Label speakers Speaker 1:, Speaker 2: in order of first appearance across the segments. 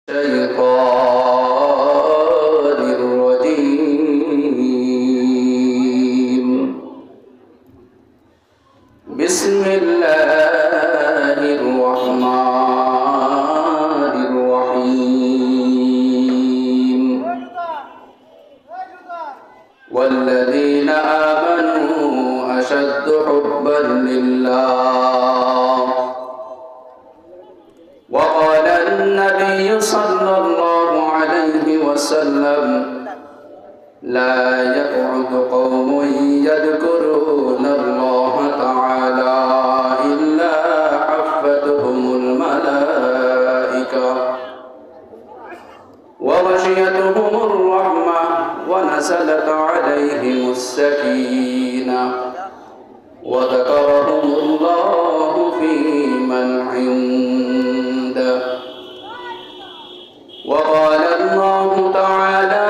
Speaker 1: الشيطان الرجيم. بسم الله الرحمن الرحيم. والذين آمنوا أشد حبا لله. وقال النبي صلى الله عليه وسلم: لا يقعد قوم يذكرون الله تعالى إلا حفتهم الملائكة وغشيتهم الرحمة ونزلت عليهم السكينة وذكرهم الله في من عنده. وقال الله تعالى: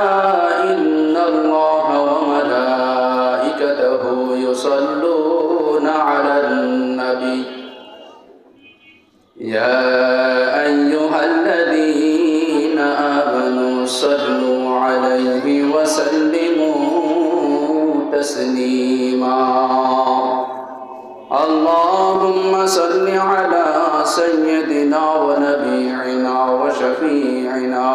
Speaker 1: إن الله وملائكته يصلون على النبي يا أيها الذين آمنوا صلوا عليه وسلموا تسليما. اللهم صل على سيدنا ونبينا وشفيعنا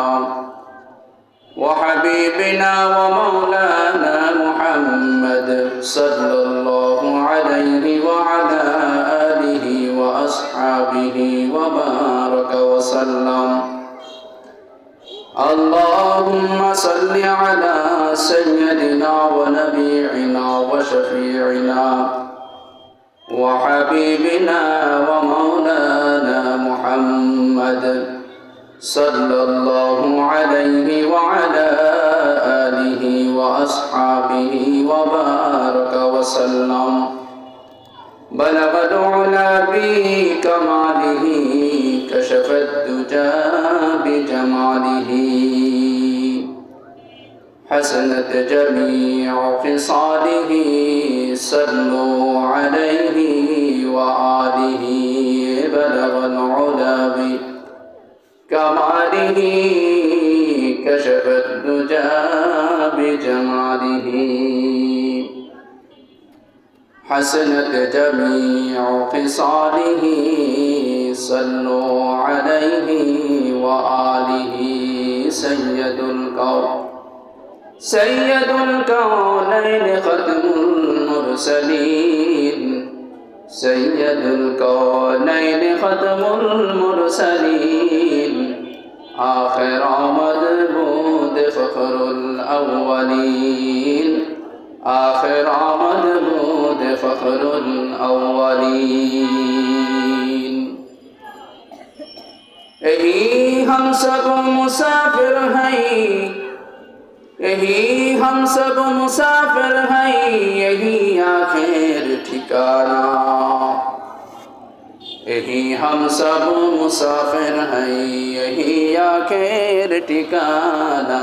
Speaker 1: وحبيبنا ومولانا محمد صلى الله عليه وعلى آله وأصحابه وبارك وسلم. اللهم صل على سيدنا ونبينا وشفيعنا وحبيبنا ومولانا محمد صلى الله عليه وعلى آله وأصحابه وبارك وسلم. بلغ العلا بكماله كشف الدجى بجماله حسنت جميع خصاله صلوا عليه وآله. بلغ العلا بكماله كشف الدجى بجماله حسنت جميع خصاله صلوا عليه وآله. سيد الكونين ختم المرسلين. سيد الكونين ختم المرسلين. آخر مدبود فخر الأولين. آخر مدبود فخر الأولين. यही हम सब मुसाफिर हैं, यही हम सब मुसाफिर हैं, यही आखिर ठिकाना। यही हम सब मुसाफिर हैं, यही आखिर ठिकाना।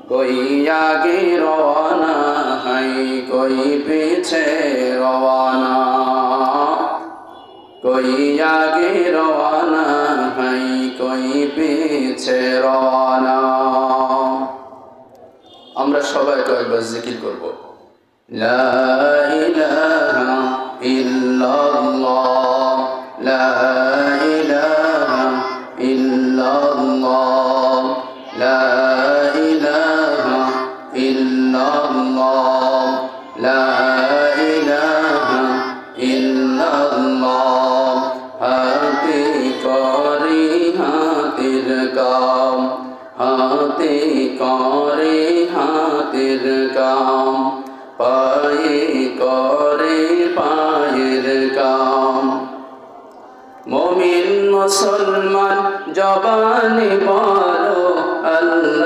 Speaker 1: कोई आगे रवाना है, कोई पीछे रवाना। कोई आगे रवाना है, कोई पीछे रवाना। আমরা সবাই কয়েকবার জিকির করব। লা ইলাহা ইল্লাল্লাহ, লা ইলাহা ইল্লাল্লাহ, লা ইলাহা ইল্লাল্লাহ, লা ইলাহা ইল্লাল্লাহ। হাতে করে হাতের কাম, হাতে করে হাতের কাম, পায়ে করে পায়ের কাম। মুমিন মুসলমান জবানে বলো আল্লাহ